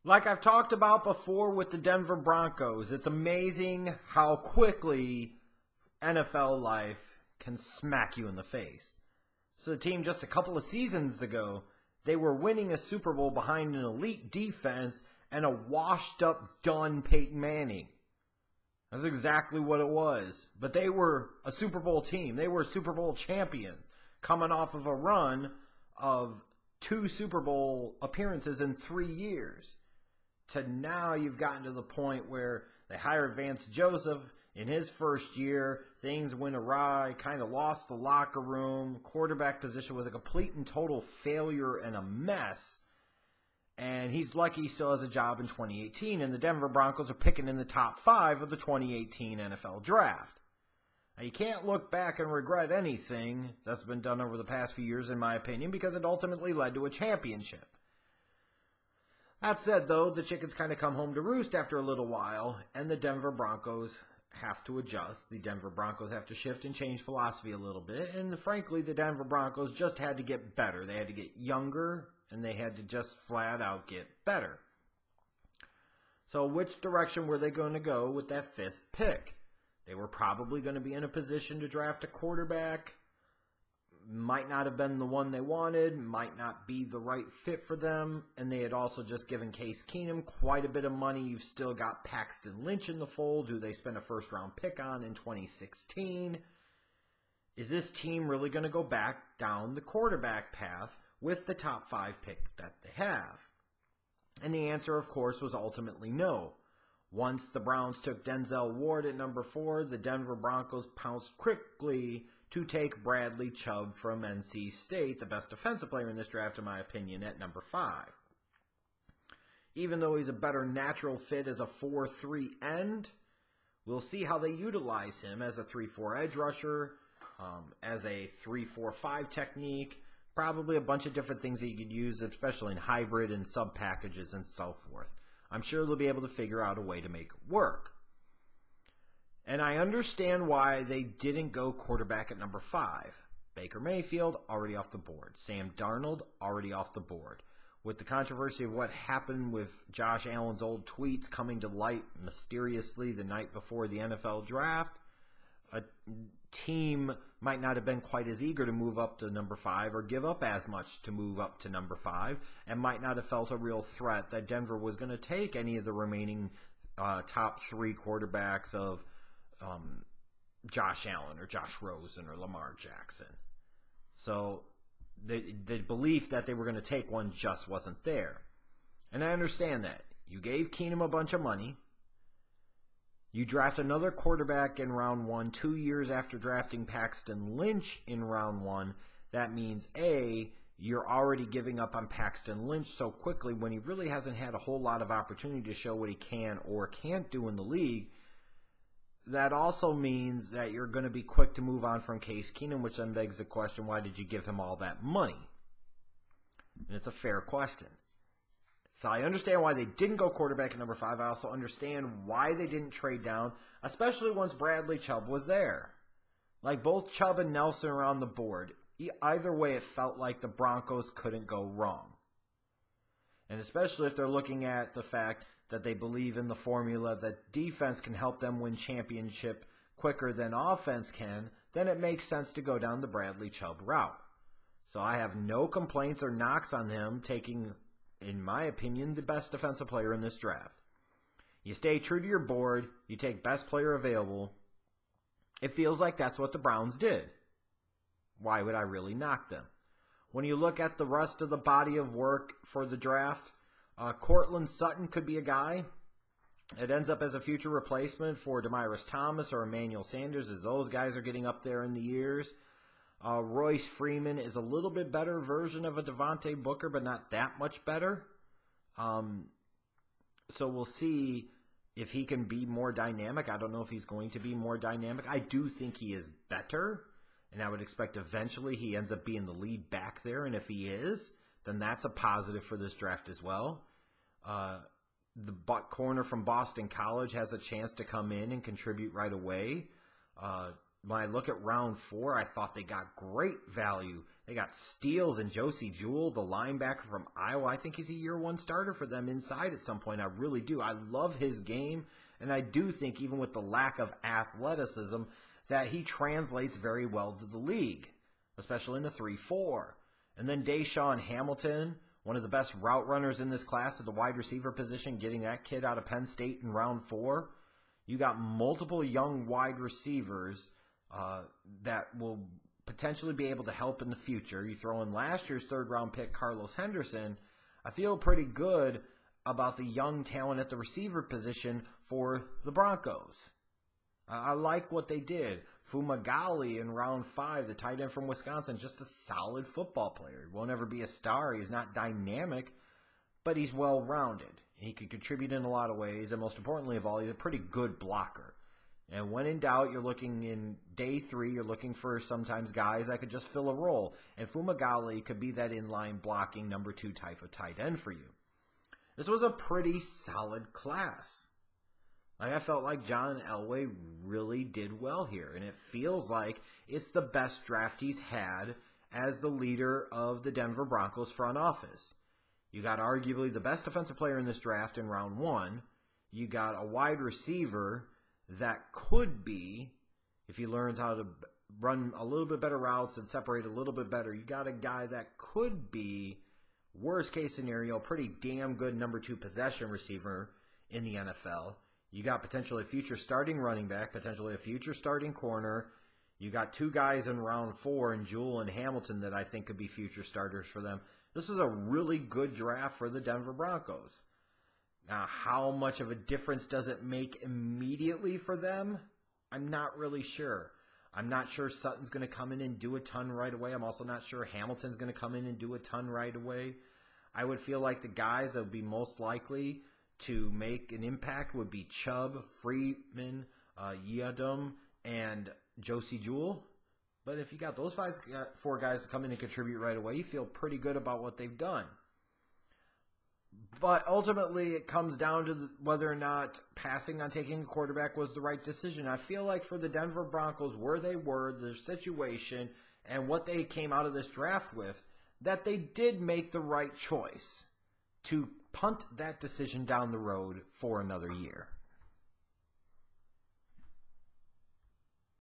Like I've talked about before with the Denver Broncos, it's amazing how quickly NFL life can smack you in the face. So the team just a couple of seasons ago, they were winning a Super Bowl behind an elite defense and a washed-up, done Peyton Manning. That's exactly what it was. But they were a Super Bowl team. They were Super Bowl champions, coming off of a run of 2 Super Bowl appearances in 3 years. To now you've gotten to the point where they hired Vance Joseph. In his first year, things went awry, kind of lost the locker room. Quarterback position was a complete and total failure and a mess. And he's lucky he still has a job in 2018. And the Denver Broncos are picking in the top 5 of the 2018 NFL Draft. Now, you can't look back and regret anything that's been done over the past few years, in my opinion, because it ultimately led to a championship. That said, though, the chickens kind of come home to roost after a little while, and the Denver Broncos have to adjust. The Denver Broncos have to shift and change philosophy a little bit, and frankly, the Denver Broncos just had to get better. They had to get younger, and they had to just flat out get better. So which direction were they going to go with that 5th pick? They were probably going to be in a position to draft a quarterback. Might not have been the one they wanted, might not be the right fit for them, and they had also just given Case Keenum quite a bit of money. You've still got Paxton Lynch in the fold, who they spent a first-round pick on in 2016. Is this team really going to go back down the quarterback path with the top 5 pick that they have? And the answer, of course, was ultimately no. Once the Browns took Denzel Ward at number 4, the Denver Broncos pounced quickly to take Bradley Chubb from NC State, the best defensive player in this draft, in my opinion, at number 5. Even though he's a better natural fit as a 4-3 end, we'll see how they utilize him as a 3-4 edge rusher, as a 3-4-5 technique, probably a bunch of different things that you could use, especially in hybrid and sub packages and so forth. I'm sure they'll be able to figure out a way to make it work. And I understand why they didn't go quarterback at number 5. Baker Mayfield, already off the board. Sam Darnold, already off the board. With the controversy of what happened with Josh Allen's old tweets coming to light mysteriously the night before the NFL draft, a team might not have been quite as eager to move up to number 5 or give up as much to move up to number 5, and might not have felt a real threat that Denver was going to take any of the remaining top 3 quarterbacks of Josh Allen or Josh Rosen or Lamar Jackson. So the belief that they were going to take one just wasn't there. And I understand that. You gave Keenum a bunch of money. You draft another quarterback in round 1 2 years after drafting Paxton Lynch in round 1. That means, A, you're already giving up on Paxton Lynch so quickly when he really hasn't had a whole lot of opportunity to show what he can or can't do in the league. That also means that you're going to be quick to move on from Case Keenum, which then begs the question, why did you give him all that money? And it's a fair question. So I understand why they didn't go quarterback at number 5. I also understand why they didn't trade down, especially once Bradley Chubb was there. Like both Chubb and Nelson are on the board. Either way, it felt like the Broncos couldn't go wrong. And especially if they're looking at the fact that they believe in the formula that defense can help them win championship quicker than offense can, then it makes sense to go down the Bradley Chubb route. So I have no complaints or knocks on him taking, in my opinion, the best defensive player in this draft. You stay true to your board, you take best player available. It feels like that's what the Browns did. Why would I really knock them? When you look at the rest of the body of work for the draft, Courtland Sutton could be a guy. It ends up as a future replacement for Demaryius Thomas or Emmanuel Sanders, as those guys are getting up there in the years. Royce Freeman is a little bit better version of a Devontae Booker, but not that much better. So we'll see if he can be more dynamic. I don't know if he's going to be more dynamic. I do think he is better, and I would expect eventually he ends up being the lead back there, and if he is, then that's a positive for this draft as well. The butt corner from Boston College has a chance to come in and contribute right away. When I look at round 4, I thought they got great value They got steals in Josey, Jewell, the linebacker from Iowa. I think he's a year one starter for them inside at some point. I really do. I love his game, and I do think even with the lack of athleticism that he translates very well to the league, especially in the 3-4. And then DaeSean Hamilton, one of the best route runners in this class at the wide receiver position, getting that kid out of Penn State in round 4. You got multiple young wide receivers that will potentially be able to help in the future. You throw in last year's third-round pick, Carlos Henderson. I feel pretty good about the young talent at the receiver position for the Broncos. I like what they did. Fumagalli in round 5, the tight end from Wisconsin, just a solid football player. He won't ever be a star. He's not dynamic, but he's well-rounded. He can contribute in a lot of ways, and most importantly of all, he's a pretty good blocker. And when in doubt, you're looking in day 3, you're looking for sometimes guys that could just fill a role. And Fumagalli could be that inline blocking number 2 type of tight end for you. This was a pretty solid class. I felt like John Elway really did well here, and it feels like it's the best draft he's had as the leader of the Denver Broncos front office. You got arguably the best defensive player in this draft in round 1. You got a wide receiver that could be, if he learns how to run a little bit better routes and separate a little bit better, you got a guy that could be, worst case scenario, pretty damn good number 2 possession receiver in the NFL. You got potentially a future starting running back, potentially a future starting corner. You got 2 guys in round 4 in Jewell and Hamilton that I think could be future starters for them. This is a really good draft for the Denver Broncos. Now, how much of a difference does it make immediately for them? I'm not really sure. I'm not sure Sutton's going to come in and do a ton right away. I'm also not sure Hamilton's going to come in and do a ton right away. I would feel like the guys that would be most likely to make an impact would be Chubb, Freeman, Yiadom, and Josey, Jewell. But if you got those 4 guys to come in and contribute right away, you feel pretty good about what they've done. But ultimately, it comes down to whether or not passing on taking a quarterback was the right decision. I feel like for the Denver Broncos, where they were, their situation, and what they came out of this draft with, that they did make the right choice to punt that decision down the road for another year.